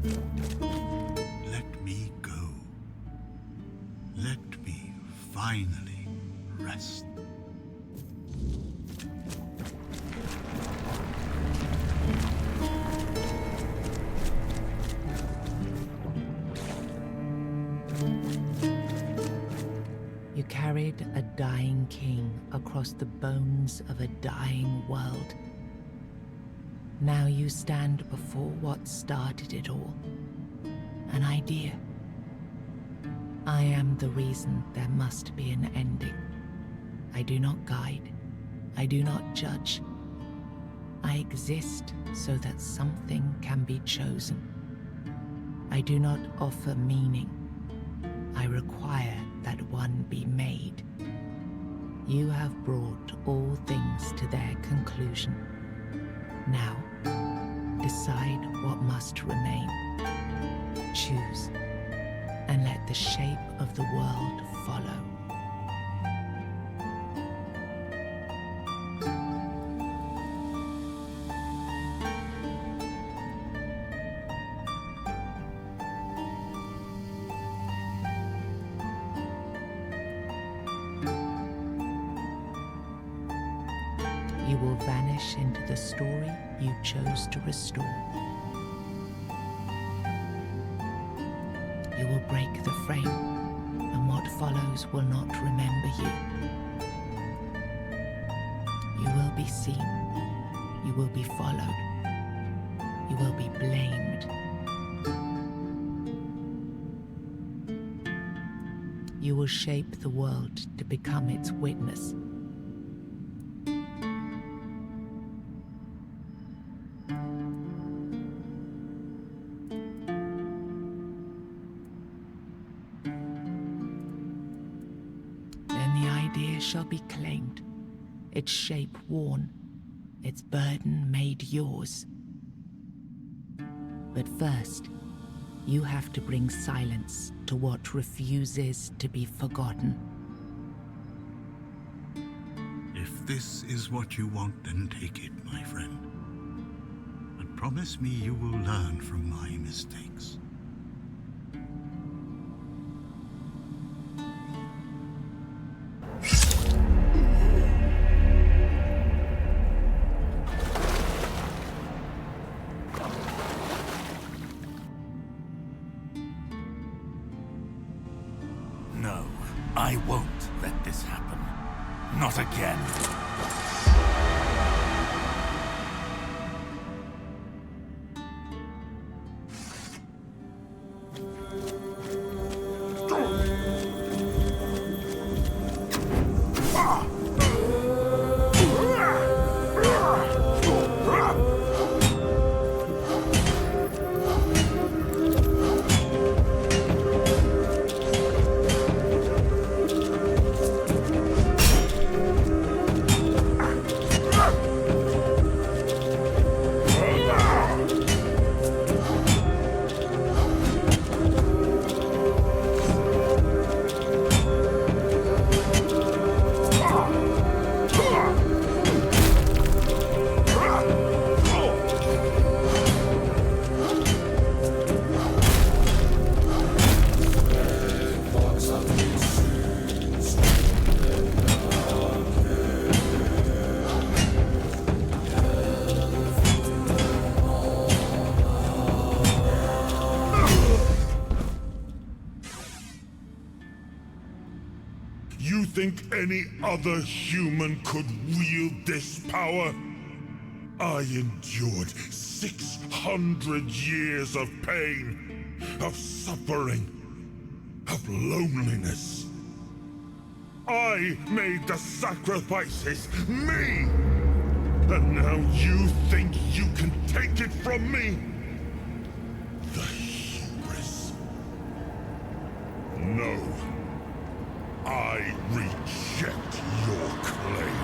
Let me go. Let me finally rest. You carried a dying king across the bones of a dying world. Now you stand before what started it all. An idea. I am the reason there must be an ending. I do not guide. I do not judge. I exist so that something can be chosen. I do not offer meaning. I require that one be made. You have brought all things to their conclusion. Now, decide what must remain. Choose, and let the shape of the world follow. You will vanish into the story you chose to restore. You will break the frame, and what follows will not remember you. You will be seen. You will be followed. You will be blamed. You will shape the world to become its witness. Shall be claimed, its shape worn, its burden made yours. But first, you have to bring silence to what refuses to be forgotten. If this is what you want, then take it, my friend. But promise me you will learn from my mistakes. No, I won't let this happen. Not again. You think any other human could wield this power? I endured 600 years of pain, of suffering, of loneliness. I made the sacrifices, me! And now you think you can take it from me? The hubris. No. I reject your claim.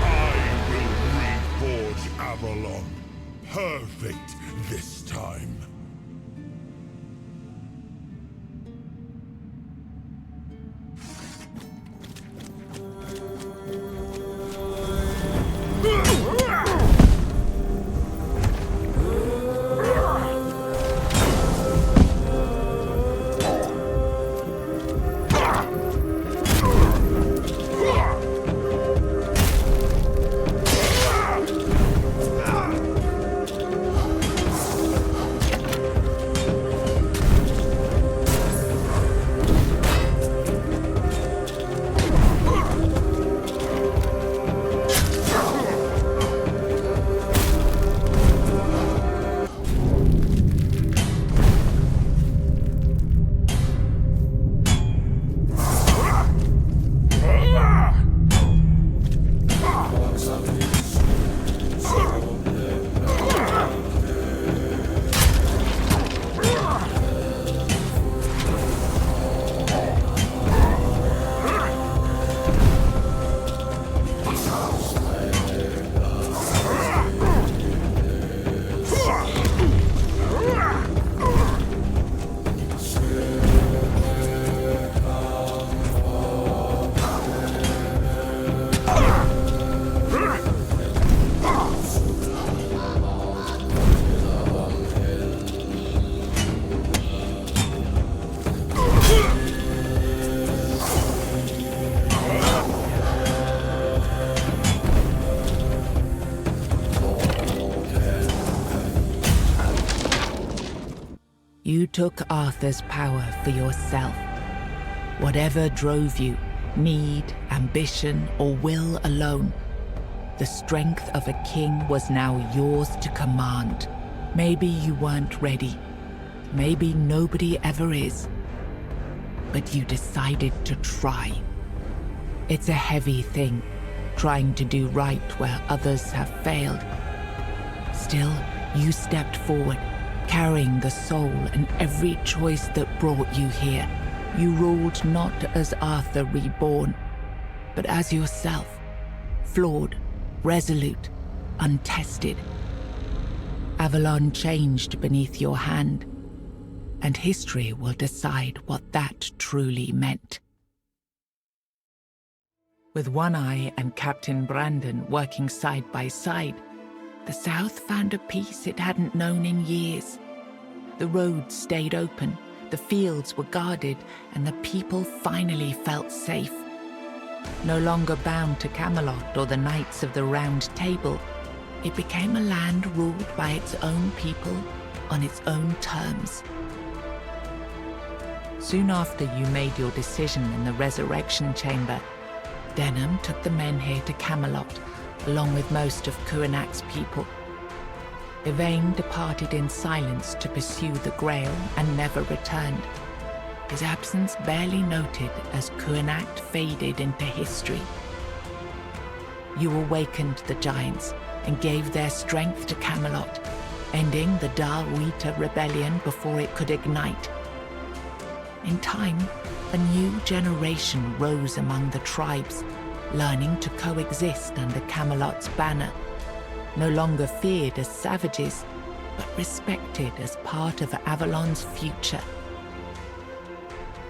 I will reforge Avalon. Perfect this time. You took Arthur's power for yourself. Whatever drove you, need, ambition, or will alone, the strength of a king was now yours to command. Maybe you weren't ready. Maybe nobody ever is. But you decided to try. It's a heavy thing, trying to do right where others have failed. Still, you stepped forward, carrying the soul and every choice that brought you here. You ruled not as Arthur reborn, but as yourself, flawed, resolute, untested. Avalon changed beneath your hand, and history will decide what that truly meant. With One Eye and Captain Brandon working side by side, the South found a peace it hadn't known in years. The roads stayed open, the fields were guarded, and the people finally felt safe. No longer bound to Camelot or the Knights of the Round Table, it became a land ruled by its own people on its own terms. Soon after you made your decision in the Resurrection Chamber, Denham took the men here to Camelot, along with most of Coenac's people. Yvain departed in silence to pursue the Grail and never returned, his absence barely noted as Coenac faded into history. You awakened the giants and gave their strength to Camelot, ending the Dal Rita rebellion before it could ignite. In time, a new generation rose among the tribes, learning to coexist under Camelot's banner, no longer feared as savages, but respected as part of Avalon's future.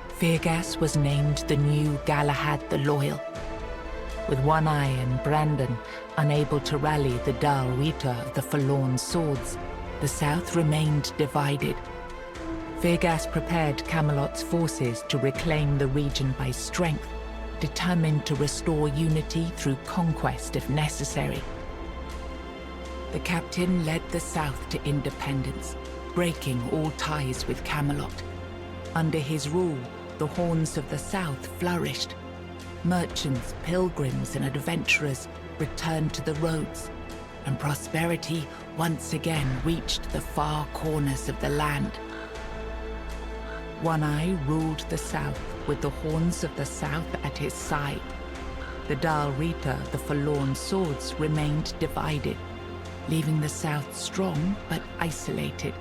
Fergus was named the new Galahad the Loyal. With One Eye and Brandon unable to rally the Dal Rita of the Forlorn Swords, the South remained divided. Fergus prepared Camelot's forces to reclaim the region by strength, determined to restore unity through conquest if necessary. The captain led the South to independence, breaking all ties with Camelot. Under his rule, the Horns of the South flourished. Merchants, pilgrims, and adventurers returned to the roads, and prosperity once again reached the far corners of the land. One Eye ruled the South with the Horns of the South at his side. The Dal Rita, the Forlorn Swords, remained divided, leaving the South strong but isolated.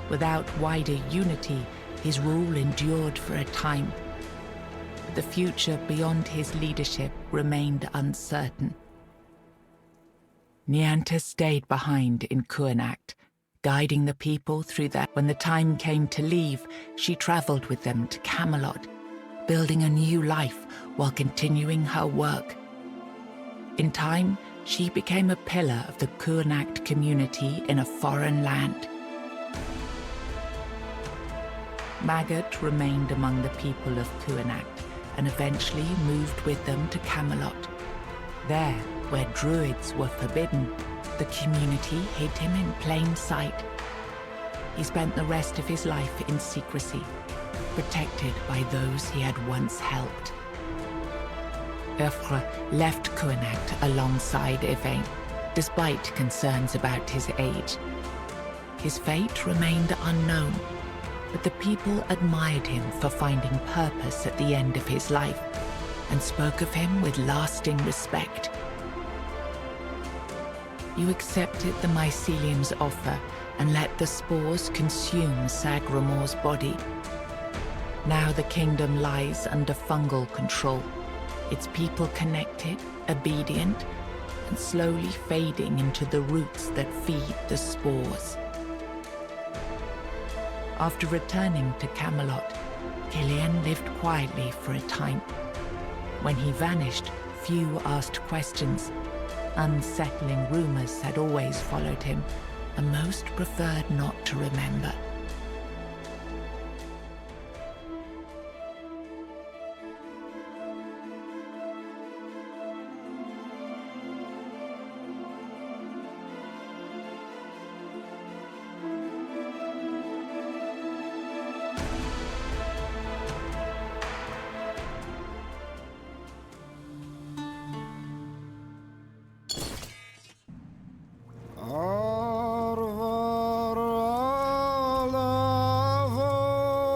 Without wider unity, his rule endured for a time. But the future beyond his leadership remained uncertain. Nianta stayed behind in Coenac, guiding the people through that. When the time came to leave, she traveled with them to Camelot, building a new life while continuing her work. In time, she became a pillar of the Coenac community in a foreign land. Maggot remained among the people of Coenac and eventually moved with them to Camelot. There, where druids were forbidden, the community hid him in plain sight. He spent the rest of his life in secrecy, protected by those he had once helped. Eufre left Coenac alongside Yvain, despite concerns about his age. His fate remained unknown, but the people admired him for finding purpose at the end of his life, and spoke of him with lasting respect. You accepted the mycelium's offer and let the spores consume Sagramor's body. Now the kingdom lies under fungal control, its people connected, obedient, and slowly fading into the roots that feed the spores. After returning to Camelot, Killian lived quietly for a time. When he vanished, few asked questions. Unsettling rumors had always followed him, and most preferred not to remember.